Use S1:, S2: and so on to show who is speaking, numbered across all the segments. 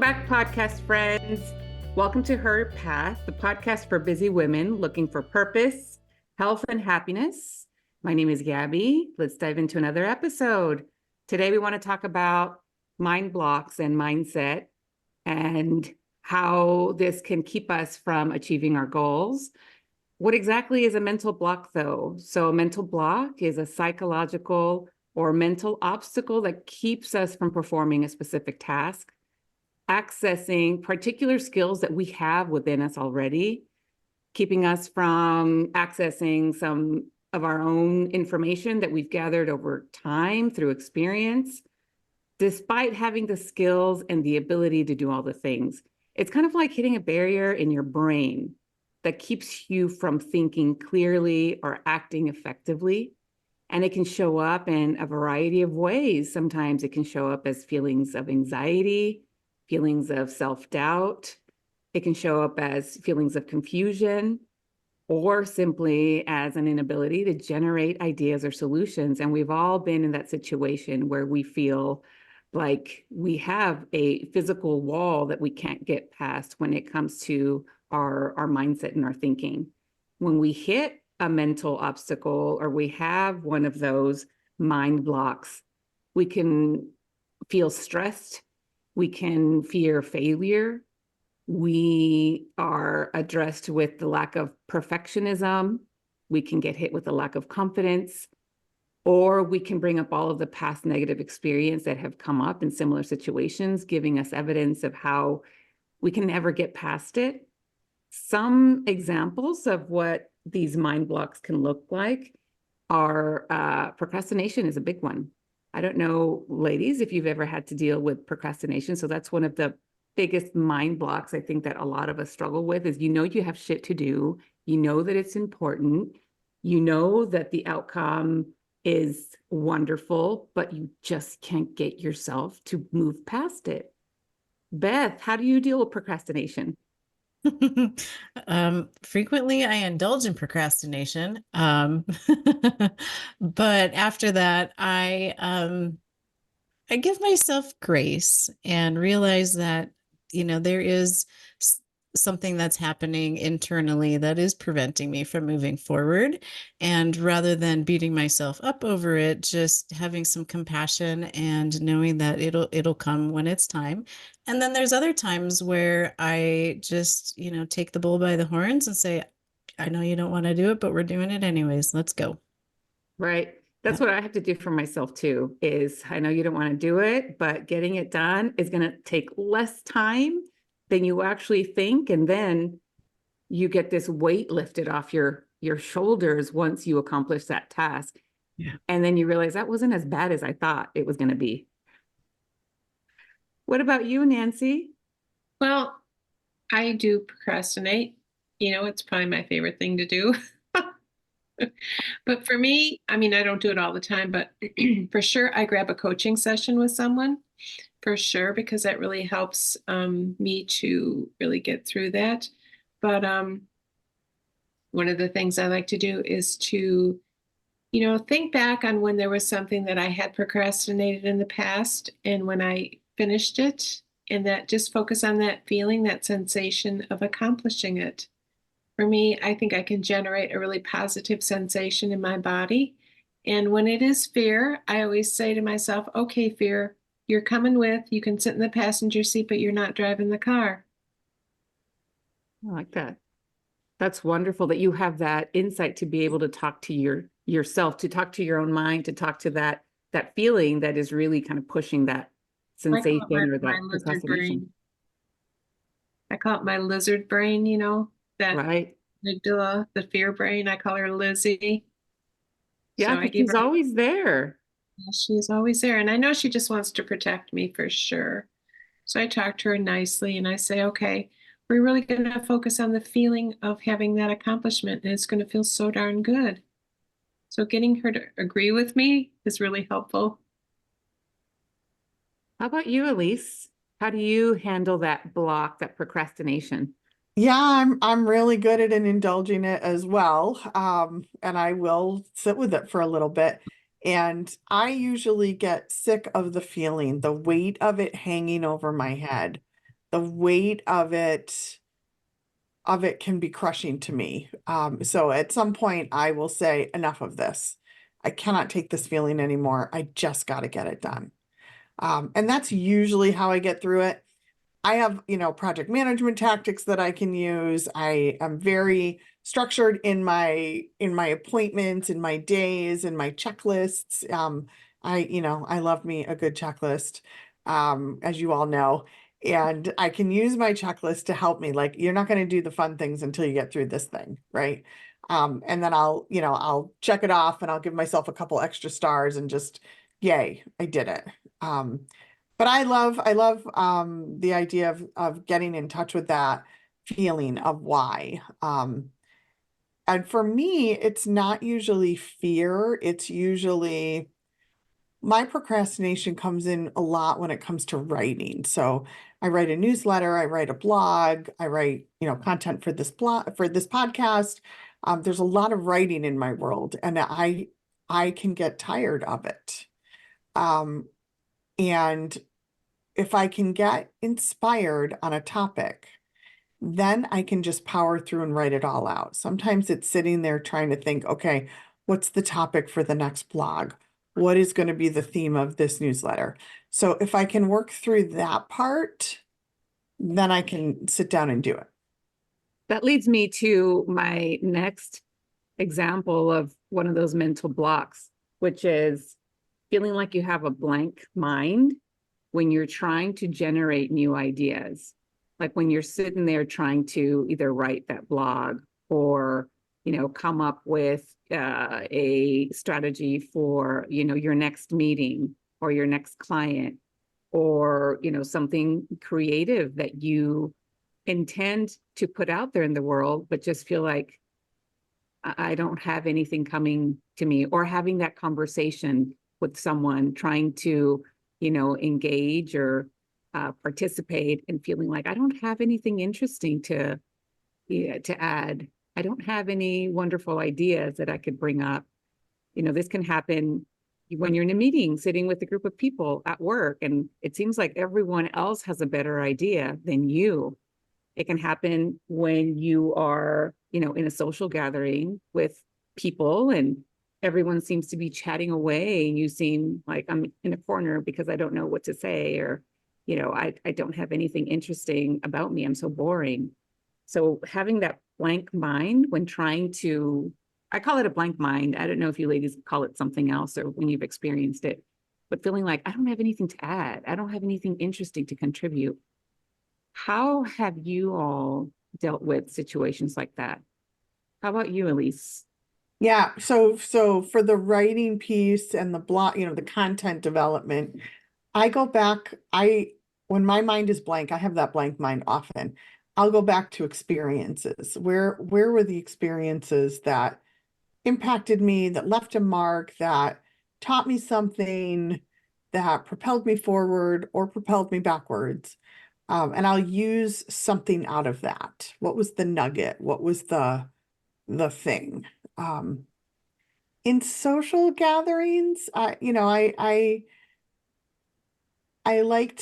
S1: back, podcast friends. Welcome to HERPath, the podcast for busy women looking for purpose, health, and happiness. My name is Gabby. Let's dive into another episode. Today, we want to talk about mind blocks and mindset and how this can keep us from achieving our goals. What exactly is a mental block, though? So a mental block is a psychological or mental obstacle that keeps us from performing a specific task, accessing particular skills that we have within us already, keeping us from accessing some of our own information that we've gathered over time through experience, despite having the skills and the ability to do all the things. It's kind of like hitting a barrier in your brain that keeps you from thinking clearly or acting effectively. And it can show up in a variety of ways. Sometimes it can show up as feelings of anxiety, feelings of self-doubt. It can show up as feelings of confusion, or simply as an inability to generate ideas or solutions. And we've all been in that situation where we feel like we have a physical wall that we can't get past when it comes to our mindset and our thinking. When we hit a mental obstacle or we have one of those mind blocks, we can feel stressed. We can fear failure. We are addressed with the lack of perfectionism. We can get hit with a lack of confidence, or we can bring up all of the past negative experience that have come up in similar situations, giving us evidence of how we can never get past it. Some examples of what these mind blocks can look like are procrastination is a big one. I don't know, ladies, if you've ever had to deal with procrastination. So that's one of the biggest mind blocks I think that a lot of us struggle with is, you have shit to do. You know that it's important. You know that the outcome is wonderful, but you just can't get yourself to move past it. Beth, how do you deal with procrastination?
S2: Frequently I indulge in procrastination. But after that, I give myself grace and realize that, there is something that's happening internally that is preventing me from moving forward. And rather than beating myself up over it, just having some compassion and knowing that it'll come when it's time. And then there's other times where I just, take the bull by the horns and say, I know you don't want to do it, but we're doing it anyways. Let's go.
S1: Right. That's what I have to do for myself too, is I know you don't want to do it, but getting it done is going to take less time than you actually think. And then you get this weight lifted off your shoulders once you accomplish that task.
S2: Yeah.
S1: And then you realize that wasn't as bad as I thought it was going to be. What about you, Nancy?
S3: Well, I do procrastinate. It's probably my favorite thing to do. But for me, I don't do it all the time, but for sure, I grab a coaching session with someone for sure, because that really helps me to really get through that. But one of the things I like to do is to, think back on when there was something that I had procrastinated in the past and when I finished it, and that just focus on that feeling, that sensation of accomplishing it. For me, I think I can generate a really positive sensation in my body. And when it is fear, I always say to myself, okay, fear, you're coming with, you can sit in the passenger seat, but you're not driving the car.
S1: I like that. That's wonderful that you have that insight to be able to talk to yourself, to talk to your own mind, to talk to that feeling that is really kind of pushing that sensation or
S3: my
S1: that
S3: lizard
S1: procrastination.
S3: brain. I call it my lizard brain, that
S1: Right.
S3: amygdala, the fear brain. I call her Lizzie.
S1: Yeah,
S3: So I
S1: because
S3: give
S1: she's
S3: her,
S1: always there.
S3: she's always there. And I know she just wants to protect me for sure. So I talk to her nicely and I say, okay, we're really going to focus on the feeling of having that accomplishment. And it's going to feel so darn good. So getting her to agree with me is really helpful.
S1: How about you, Elise? How do you handle that block, that procrastination?
S4: Yeah, I'm really good at indulging it as well. And I will sit with it for a little bit. And I usually get sick of the feeling, the weight of it hanging over my head. the weight of it can be crushing to me. So at some point I will say, enough of this. I cannot take this feeling anymore. I just got to get it done. And that's usually how I get through it. I have, project management tactics that I can use. I am very structured in my appointments, in my days, in my checklists. I love me a good checklist, as you all know. And I can use my checklist to help me. Like, you're not going to do the fun things until you get through this thing, right? And then I'll check it off and I'll give myself a couple extra stars and just, yay, I did it. But I love the idea of getting in touch with that feeling of why. And for me, it's not usually fear. It's usually my procrastination comes in a lot when it comes to writing. So I write a newsletter, I write a blog, I write, content for this podcast. There's a lot of writing in my world, and I can get tired of it. And if I can get inspired on a topic, then I can just power through and write it all out. Sometimes it's sitting there trying to think, okay, what's the topic for the next blog? What is going to be the theme of this newsletter? So if I can work through that part, then I can sit down and do it.
S1: That leads me to my next example of one of those mental blocks, which is feeling like you have a blank mind when you're trying to generate new ideas. Like when you're sitting there trying to either write that blog or, come up with a strategy for, your next meeting or your next client, or, something creative that you intend to put out there in the world, but just feel like I don't have anything coming to me, or having that conversation with someone trying to, engage or participate, and feeling like I don't have anything interesting to add. I don't have any wonderful ideas that I could bring up. This can happen when you're in a meeting, sitting with a group of people at work, and it seems like everyone else has a better idea than you. It can happen when you are, in a social gathering with people and everyone seems to be chatting away and you seem like I'm in a corner because I don't know what to say, or, I don't have anything interesting about me. I'm so boring. So having that blank mind when trying to, I call it a blank mind. I don't know if you ladies call it something else or when you've experienced it, but feeling like I don't have anything to add. I don't have anything interesting to contribute. How have you all dealt with situations like that? How about you, Elise?
S4: Yeah, so for the writing piece and the blog, the content development, I go back, when my mind is blank, I have that blank mind often. I'll go back to experiences. Where were the experiences that impacted me, that left a mark, that taught me something, that propelled me forward or propelled me backwards? And I'll use something out of that. What was the nugget? What was the thing? In social gatherings, I like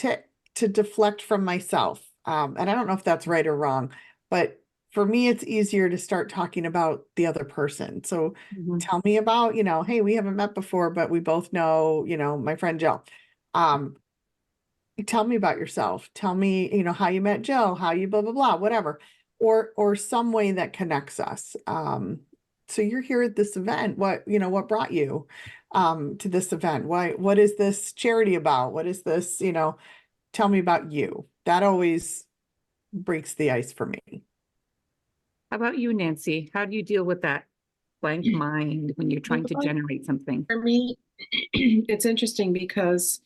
S4: to deflect from myself. And I don't know if that's right or wrong, but for me, it's easier to start talking about the other person. So tell me about, hey, we haven't met before, but we both know, my friend Jill. Tell me about yourself. Tell me, how you met Jill, how you blah, blah, blah, whatever, or some way that connects us. So you're here at this event. What brought you to this event? What is this charity about? What is this, tell me about you. That always breaks the ice for me.
S1: How about you, Nancy? How do you deal with that blank mind when you're trying to generate something?
S3: For me, it's interesting because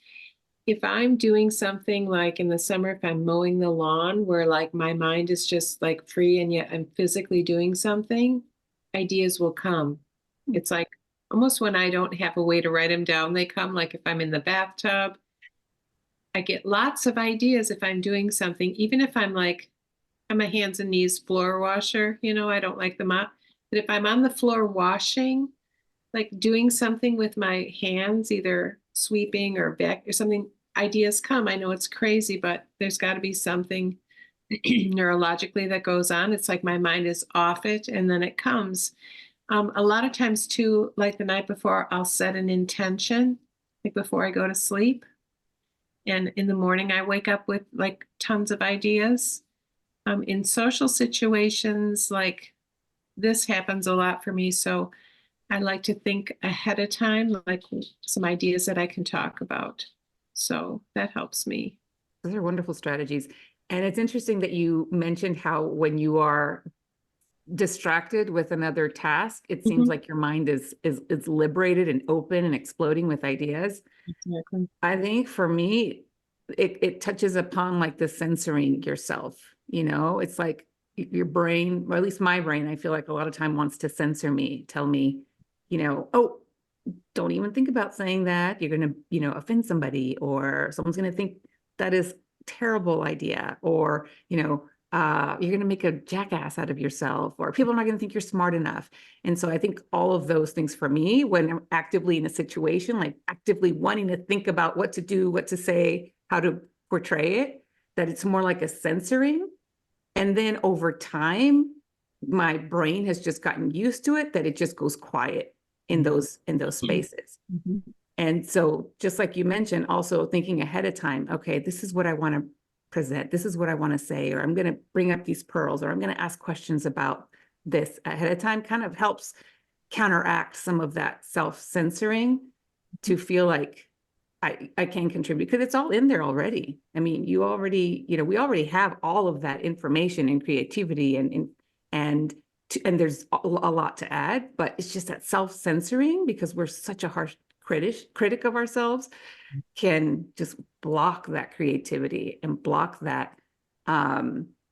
S3: if I'm doing something like in the summer, if I'm mowing the lawn where like my mind is just like free and yet I'm physically doing something, ideas will come. It's like almost when I don't have a way to write them down, they come. Like if I'm in the bathtub, I get lots of ideas if I'm doing something, even if I'm a hands and knees floor washer, I don't like the mop. But if I'm on the floor washing, like doing something with my hands, either sweeping or back or something, ideas come. I know it's crazy, but there's got to be something neurologically that goes on. It's like my mind is off it and then it comes. A lot of times too, like the night before, I'll set an intention, like before I go to sleep. And in the morning, I wake up with like tons of ideas. In social situations, like this happens a lot for me. So I like to think ahead of time, like some ideas that I can talk about. So that helps me.
S1: Those are wonderful strategies. And it's interesting that you mentioned how when you are distracted with another task, it seems like your mind is liberated and open and exploding with ideas.
S3: Exactly.
S1: I think for me, it touches upon like the censoring yourself. It's like your brain, or at least my brain, I feel like a lot of time wants to censor me, tell me, oh, don't even think about saying that. You're going to, offend somebody, or someone's going to think that is terrible idea, or, you're going to make a jackass out of yourself, or people are not going to think you're smart enough. And so I think all of those things for me, when I'm actively in a situation, like actively wanting to think about what to do, what to say, how to portray it, that it's more like a censoring. And then over time, my brain has just gotten used to it, that it just goes quiet in those spaces. And so just like you mentioned, also thinking ahead of time, okay, this is what I want to present. This is what I want to say, or I'm going to bring up these pearls, or I'm going to ask questions about this ahead of time, kind of helps counteract some of that self-censoring to feel like I can contribute, because it's all in there already. I mean, we already have all of that information and creativity and there's a lot to add, but it's just that self-censoring, because we're such a harsh critic of ourselves, can just block that creativity and block that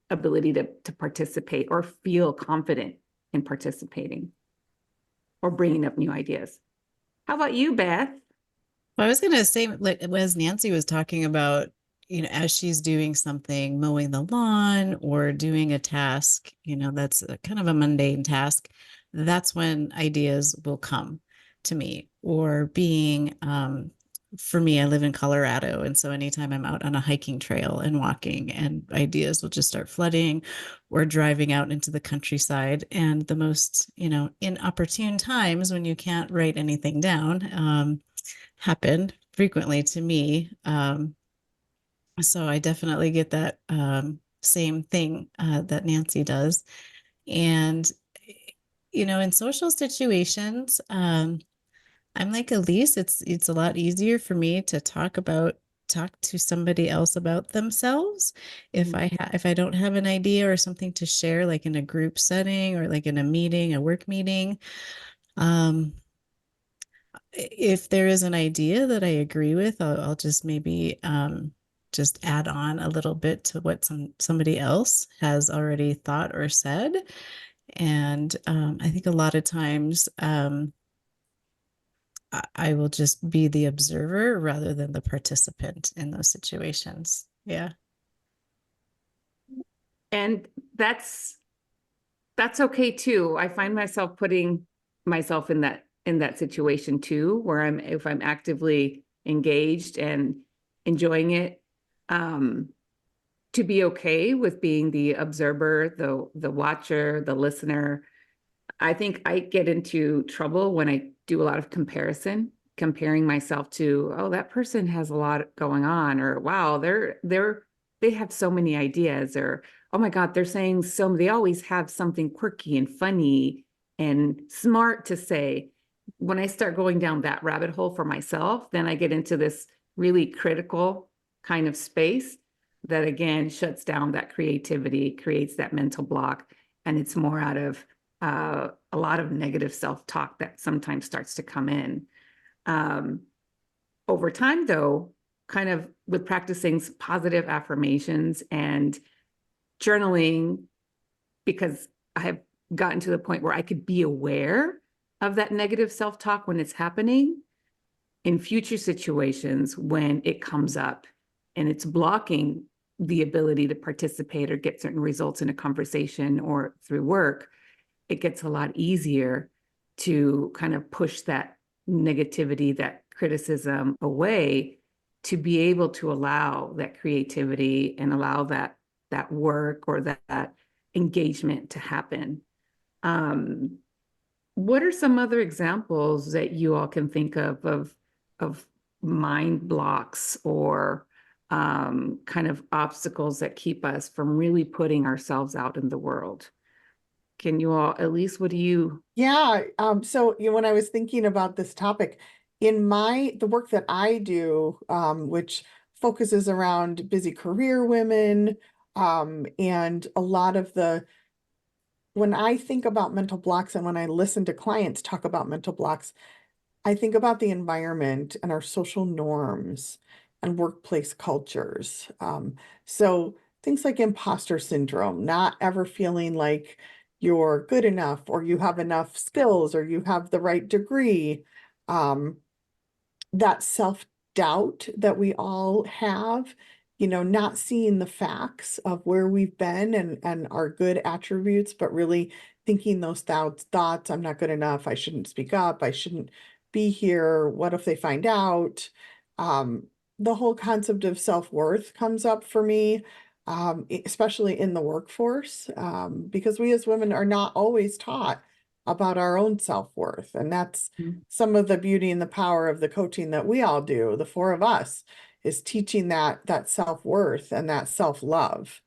S1: ability to participate or feel confident in participating or bringing up new ideas. How about you, Beth?
S2: Well, I was going to say, like, as Nancy was talking about, as she's doing something, mowing the lawn or doing a task, that's kind of a mundane task, that's when ideas will come to me. Or being, for me, I live in Colorado. And so anytime I'm out on a hiking trail and walking, and ideas will just start flooding, or driving out into the countryside. And the most, inopportune times when you can't write anything down, happen frequently to me. So I definitely get that same thing that Nancy does. And, in social situations, I'm like Elise, it's a lot easier for me to talk to somebody else about themselves if if I don't have an idea or something to share, like in a group setting or like in a work meeting. If there is an idea that I agree with, I'll just maybe just add on a little bit to what somebody else has already thought or said. And I think a lot of times I will just be the observer rather than the participant in those situations. Yeah.
S1: And that's okay too. I find myself putting myself in that situation too, where if I'm actively engaged and enjoying it, to be okay with being the observer, the watcher, the listener. I think I get into trouble when I do a lot of comparing myself to, oh, that person has a lot going on, or wow, they have so many ideas, or oh my God, they always have something quirky and funny and smart to say. When I start going down that rabbit hole for myself, then I get into this really critical kind of space that again shuts down that creativity, creates that mental block, and it's more out of a lot of negative self-talk that sometimes starts to come in. Over time, though, kind of with practicing positive affirmations and journaling, because I have gotten to the point where I could be aware of that negative self-talk when it's happening in future situations when it comes up and it's blocking the ability to participate or get certain results in a conversation or through work. It gets a lot easier to kind of push that negativity, that criticism away, to be able to allow that creativity and allow that that work or that engagement to happen. What are some other examples that you all can think of mind blocks or kind of obstacles that keep us from really putting ourselves out in the world? Can you all, Elise, what do you?
S4: Yeah. So when I was thinking about this topic, in the work that I do, which focuses around busy career women, and a lot of when I think about mental blocks and when I listen to clients talk about mental blocks, I think about the environment and our social norms and workplace cultures. So things like imposter syndrome, not ever feeling like you're good enough or you have enough skills or you have the right degree. That self-doubt that we all have, not seeing the facts of where we've been and our good attributes, but really thinking those thoughts, I'm not good enough, I shouldn't speak up, I shouldn't be here, what if they find out? The whole concept of self-worth comes up for me, especially in the workforce, because we as women are not always taught about our own self-worth. And that's some of the beauty and the power of the coaching that we all do, the four of us, is teaching that self-worth and that self-love.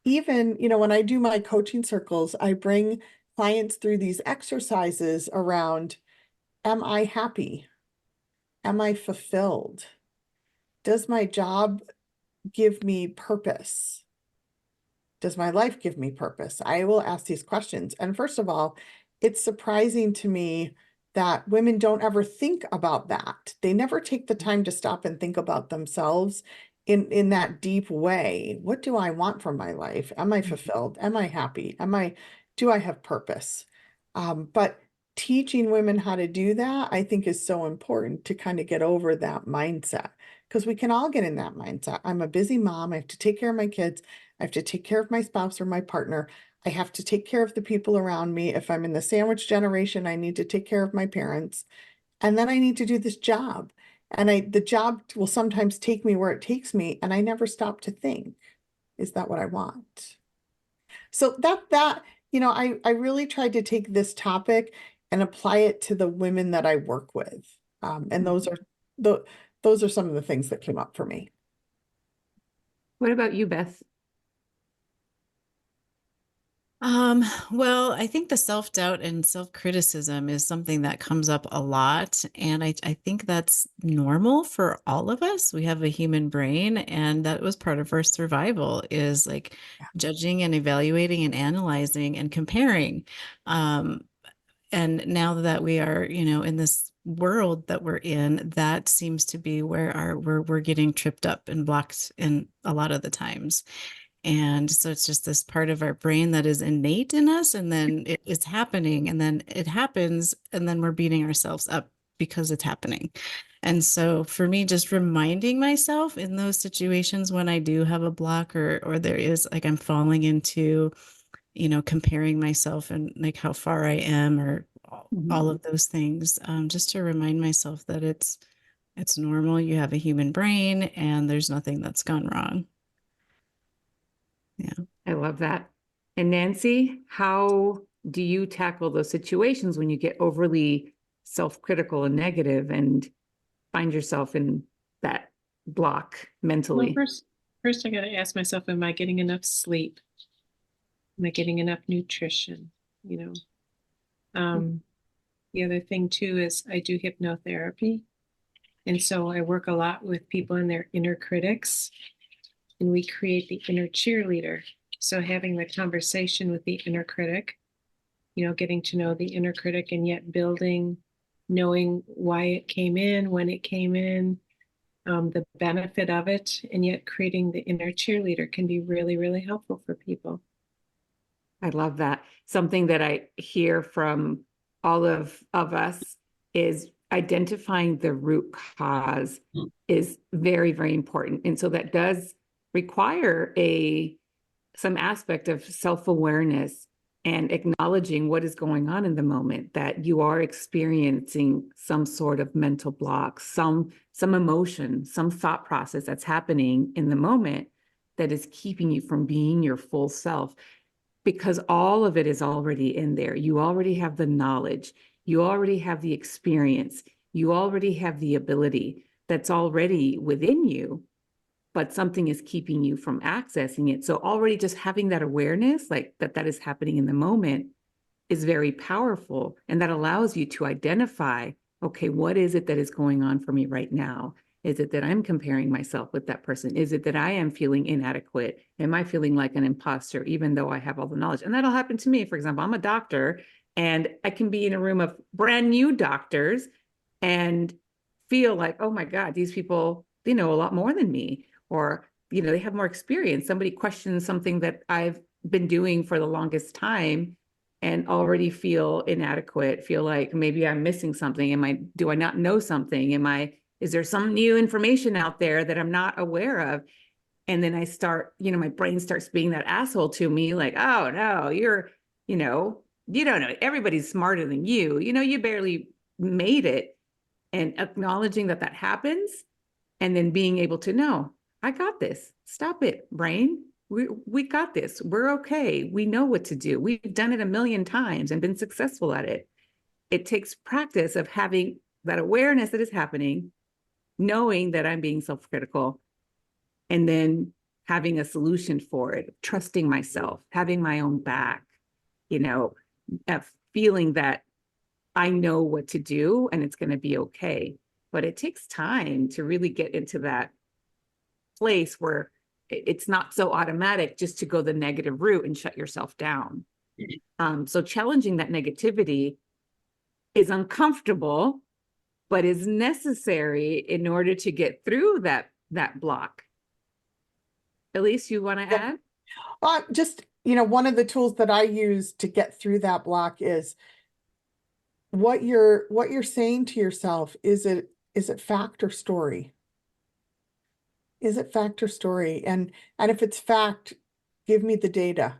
S4: Even, when I do my coaching circles, I bring clients through these exercises around, am I happy? Am I fulfilled? Does my job give me purpose? Does my life give me purpose? I will ask these questions. And first of all, it's surprising to me that women don't ever think about that. They never take the time to stop and think about themselves in that deep way. What do I want from my life? Am I fulfilled? Am I happy? Do I have purpose? But teaching women how to do that, I think, is so important to kind of get over that mindset, because we can all get in that mindset. I'm a busy mom. I have to take care of my kids. I have to take care of my spouse or my partner. I have to take care of the people around me. If I'm in the sandwich generation, I need to take care of my parents. And then I need to do this job. And the job will sometimes take me where it takes me. And I never stop to think, is that what I want? So I really tried to take this topic and apply it to the women that I work with. And those are some of the things that came up for me.
S1: What about you, Beth?
S2: Well, I think the self-doubt and self-criticism is something that comes up a lot. And I think that's normal for all of us. We have a human brain, and that was part of our survival, is like judging and evaluating and analyzing and comparing. And now that we are, in this world that we're in, that seems to be where we're getting tripped up and blocked in a lot of the times. And so it's just this part of our brain that is innate in us, and then it's happening, and then it happens, and then we're beating ourselves up because it's happening. And so for me, just reminding myself in those situations when I do have a block, or there is like I'm falling into, comparing myself and like how far I am, or all of those things, just to remind myself that it's normal. You have a human brain, and there's nothing that's gone wrong. Yeah.
S1: I love that. And Nancy, how do you tackle those situations when you get overly self-critical and negative and find yourself in that block mentally?
S3: Well, first I got to ask myself, am I getting enough sleep? Am I getting enough nutrition? The other thing too is I do hypnotherapy. And so I work a lot with people and their inner critics, and we create the inner cheerleader. So having the conversation with the inner critic, getting to know the inner critic, and yet knowing why it came in, when it came in, the benefit of it, and yet creating the inner cheerleader can be really, really helpful for people.
S1: I love that. Something that I hear from all of us is identifying the root cause is very, very important. And so that does require some aspect of self-awareness and acknowledging what is going on in the moment, that you are experiencing some sort of mental block, some emotion, some thought process that's happening in the moment. that is keeping you from being your full self? Because all of it is already in there. You already have the knowledge. You already have the experience. You already have the ability that's already within you, but something is keeping you from accessing it. So already just having that awareness, like that is happening in the moment, is very powerful. And that allows you to identify, okay, what is it that is going on for me right now? Is it that I'm comparing myself with that person? Is it that I am feeling inadequate? Am I feeling like an imposter, even though I have all the knowledge? And that'll happen to me. For example, I'm a doctor and I can be in a room of brand new doctors and feel like, oh my God, these people, they know a lot more than me. Or, they have more experience. Somebody questions something that I've been doing for the longest time and already feel inadequate, feel like maybe I'm missing something. Do I not know something? Is there some new information out there that I'm not aware of? And then I start, my brain starts being that asshole to me, like, oh no, you don't know. Everybody's smarter than you. You barely made it. And acknowledging that happens, and then being able to know, I got this. Stop it, brain. We got this. We're okay. We know what to do. We've done it a million times and been successful at it. It takes practice of having that awareness that is happening, knowing that I'm being self-critical, and then having a solution for it, trusting myself, having my own back, feeling that I know what to do and it's going to be okay. But it takes time to really get into that place where it's not so automatic just to go the negative route and shut yourself down. So challenging that negativity is uncomfortable, but is necessary in order to get through that block. Elise, you want to add?
S4: Just, one of the tools that I use to get through that block is what you're saying to yourself. Is it fact or story? Is it fact or story? And if it's fact, give me the data.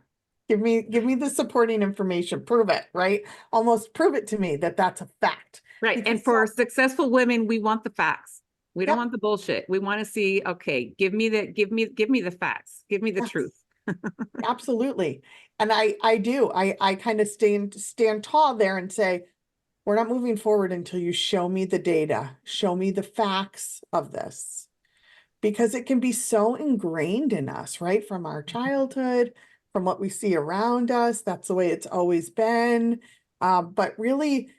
S4: Give me the supporting information. Prove it, right? Almost prove it to me that that's a fact.
S1: Right.
S4: Because
S1: and for successful women, we want the facts. We don't
S4: Yep.
S1: want the bullshit. We want to see, okay, give me the facts. Give me the
S4: Yes.
S1: truth.
S4: Absolutely. And I do. I kind of stand tall there and say, we're not moving forward until you show me the data, show me the facts of this. Because it can be so ingrained in us, right? From our childhood, from what we see around us. That's the way it's always been. But really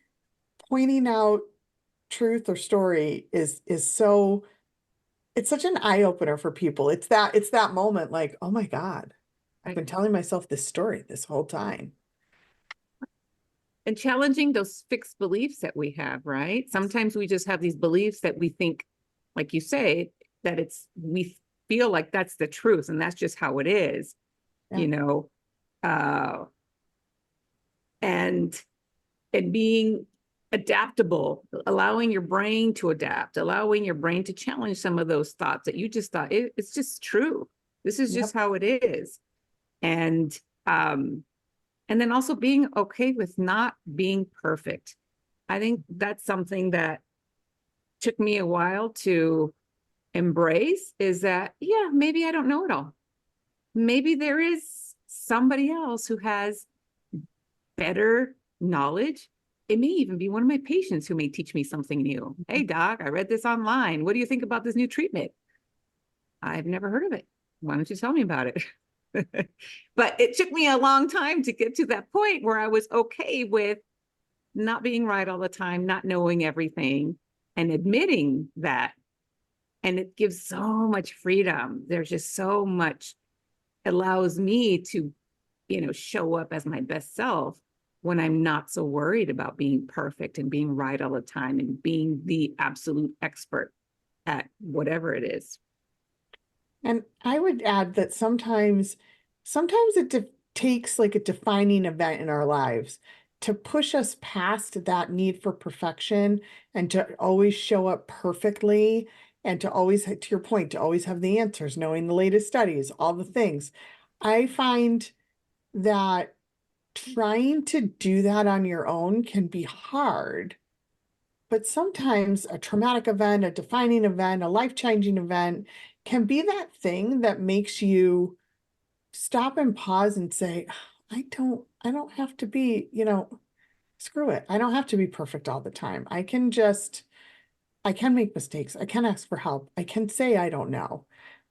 S4: pointing out truth or story is so, it's such an eye opener for people. It's that moment like, oh my God, I've been telling myself this story this whole time.
S1: And challenging those fixed beliefs that we have, right? Sometimes we just have these beliefs that we think, like you say, that we feel like that's the truth and that's just how it is, and being adaptable, allowing your brain to adapt, allowing your brain to challenge some of those thoughts that you just thought it's just true. This is just how it is. And then also being okay with not being perfect. I think that's something that took me a while to embrace, is that, yeah, maybe I don't know it all. Maybe there is somebody else who has better knowledge. It may even be one of my patients who may teach me something new. Hey, doc, I read this online. What do you think about this new treatment? I've never heard of it. Why don't you tell me about it? But it took me a long time to get to that point where I was okay with not being right all the time, not knowing everything, and admitting that. And it gives so much freedom. There's just so much, allows me to, show up as my best self when I'm not so worried about being perfect and being right all the time and being the absolute expert at whatever it is.
S4: And I would add that sometimes it takes like a defining event in our lives to push us past that need for perfection and to always show up perfectly and to always, to your point, to always have the answers, knowing the latest studies, all the things. I find that trying to do that on your own can be hard. But sometimes a traumatic event, a defining event, a life-changing event can be that thing that makes you stop and pause and say, I don't have to be, screw it. I don't have to be perfect all the time. I can make mistakes. I can ask for help. I can say I don't know.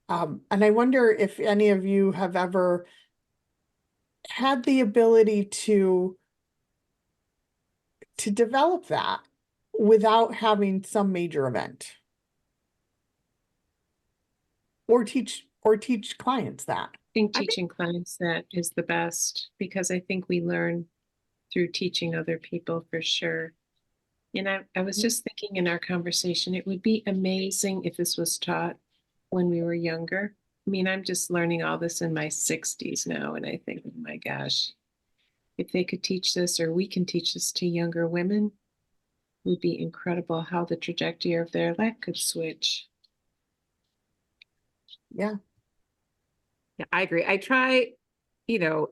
S4: And I wonder if any of you have ever had the ability to develop that without having some major event, or teach clients that.
S3: I think teaching clients that is the best, because I think we learn through teaching other people for sure. And I was just thinking in our conversation, it would be amazing if this was taught when we were younger. I mean, I'm just learning all this in my 60s now, and I think, oh my gosh, if they could teach this, or we can teach this to younger women, it would be incredible how the trajectory of their life could switch.
S4: Yeah.
S1: Yeah, I agree. I try, to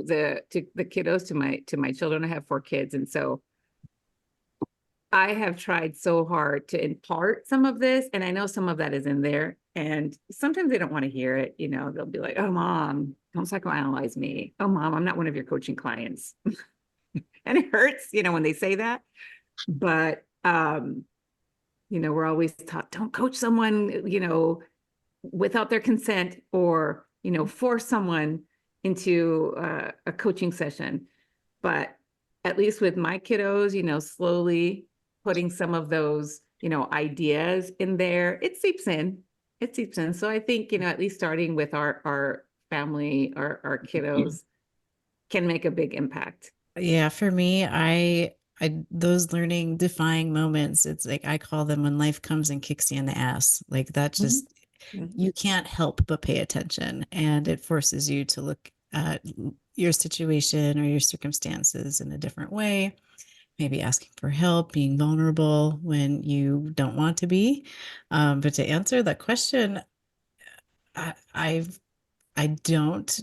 S1: the kiddos, to my children. I have 4 kids, and so I have tried so hard to impart some of this, and I know some of that is in there. And sometimes they don't want to hear it. They'll be like, "Oh, mom, don't psychoanalyze me. Oh, mom, I'm not one of your coaching clients." And it hurts, when they say that. But we're always taught, don't coach someone, without their consent, or force someone into a coaching session. But at least with my kiddos, slowly putting some of those ideas in there, it seeps in. So I think at least starting with our family, our kiddos, can make a big impact.
S2: Yeah, for me, I those learning defying moments, it's like I call them when life comes and kicks you in the ass. Like that just you can't help but pay attention, and it forces you to look at your situation or your circumstances in a different way, maybe asking for help, being vulnerable when you don't want to be. But to answer that question, I don't.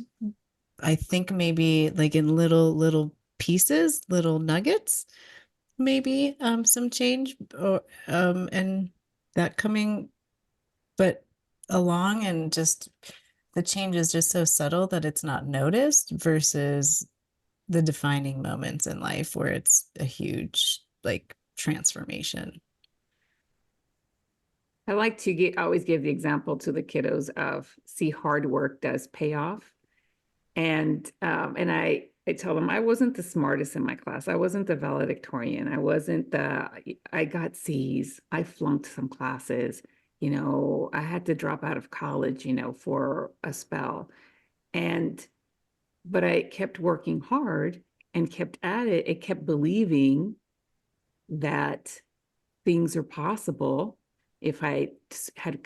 S2: I think maybe like in little pieces, little nuggets, maybe some change, or and that coming, but along, and just the change is just so subtle that it's not noticed, versus the defining moments in life where it's a huge like transformation.
S1: I like to always give the example to the kiddos of, see, hard work does pay off. And I tell them I wasn't the smartest in my class. I wasn't the valedictorian. I got C's. I flunked some classes. I had to drop out of college, for a spell. But I kept working hard and kept at it. It kept believing that things are possible if I had,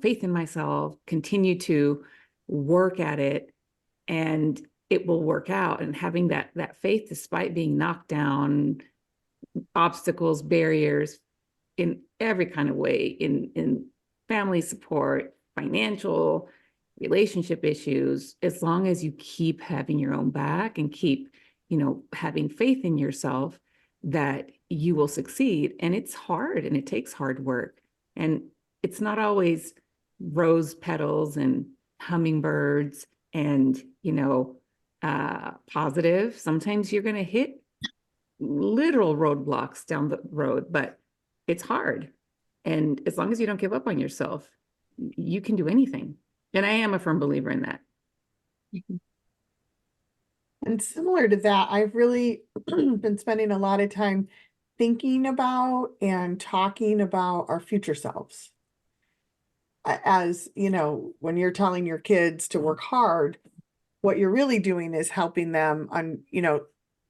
S1: faith in myself, continue to work at it, and it will work out. And having that faith despite being knocked down, obstacles, barriers in every kind of way, in family support, financial, relationship issues, as long as you keep having your own back and keep, having faith in yourself, that you will succeed. And it's hard, and it takes hard work. And it's not always rose petals and hummingbirds and, positive. Sometimes you're going to hit literal roadblocks down the road, but it's hard. And as long as you don't give up on yourself, you can do anything. And I am a firm believer in that.
S4: And similar to that, I've really been spending a lot of time thinking about and talking about our future selves. As when you're telling your kids to work hard, what you're really doing is helping them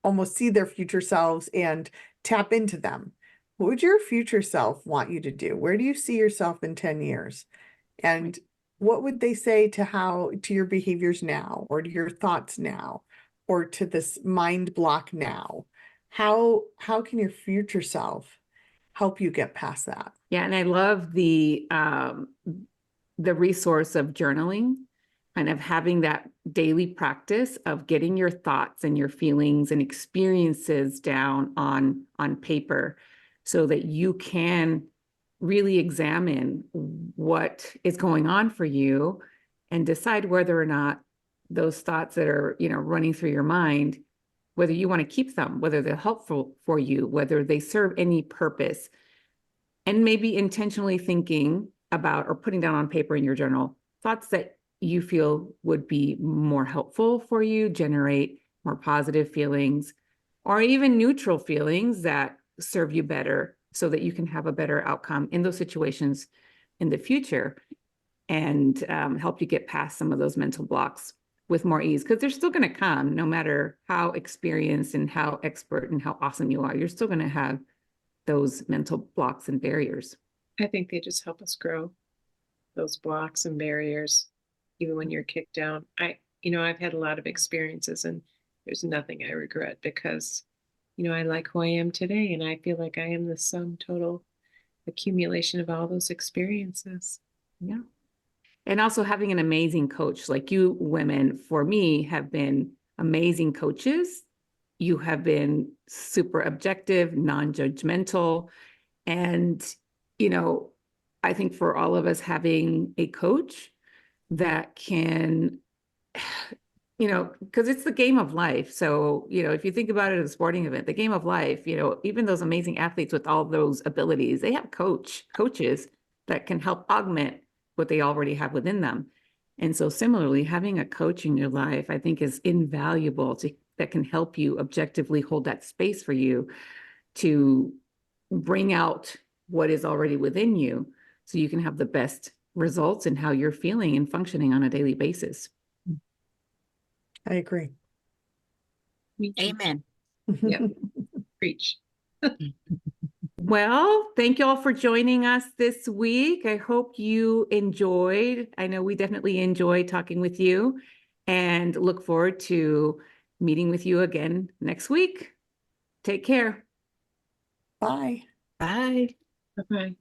S4: almost see their future selves and tap into them. What would your future self want you to do? Where do you see yourself in 10 years? And what would they say to your behaviors now, or to your thoughts now, or to this mind block now? How can your future self help you get past that?
S1: Yeah, and I love the resource of journaling, kind of having that daily practice of getting your thoughts and your feelings and experiences down on paper, so that you can really examine what is going on for you and decide whether or not those thoughts that are, running through your mind, whether you want to keep them, whether they're helpful for you, whether they serve any purpose, and maybe intentionally thinking about or putting down on paper in your journal thoughts that you feel would be more helpful for you, generate more positive feelings, or even neutral feelings that serve you better so that you can have a better outcome in those situations in the future, and help you get past some of those mental blocks with more ease, because they're still going to come no matter how experienced and how expert and how awesome you are. You're still going to have those mental blocks and barriers.
S3: I think they just help us grow, those blocks and barriers, even when you're kicked down. I've had a lot of experiences, and there's nothing I regret, because, I like who I am today, and I feel like I am the sum total accumulation of all those experiences.
S1: Yeah. And also having an amazing coach, like you women, for me, have been amazing coaches. You have been super objective, non-judgmental. And, I think for all of us, having a coach that can, because it's the game of life. So, if you think about it as a sporting event, the game of life, even those amazing athletes with all those abilities, they have coaches that can help augment what they already have within them. And so similarly, having a coach in your life, I think, is invaluable that can help you objectively hold that space for you to bring out what is already within you so you can have the best results in how you're feeling and functioning on a daily basis.
S4: I agree.
S2: Amen.
S3: Yeah. Preach.
S1: Well, thank you all for joining us this week. I hope you enjoyed. I know we definitely enjoyed talking with you, and look forward to meeting with you again next week. Take care.
S4: Bye.
S2: Bye.
S3: Bye-bye.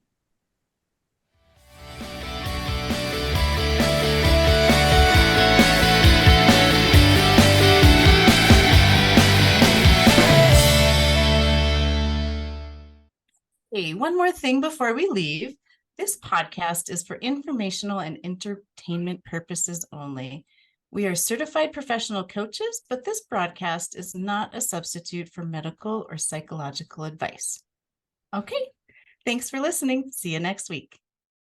S2: Hey, one more thing before we leave. This podcast is for informational and entertainment purposes only. We are certified professional coaches, but this broadcast is not a substitute for medical or psychological advice. Okay, thanks for listening. See you next week.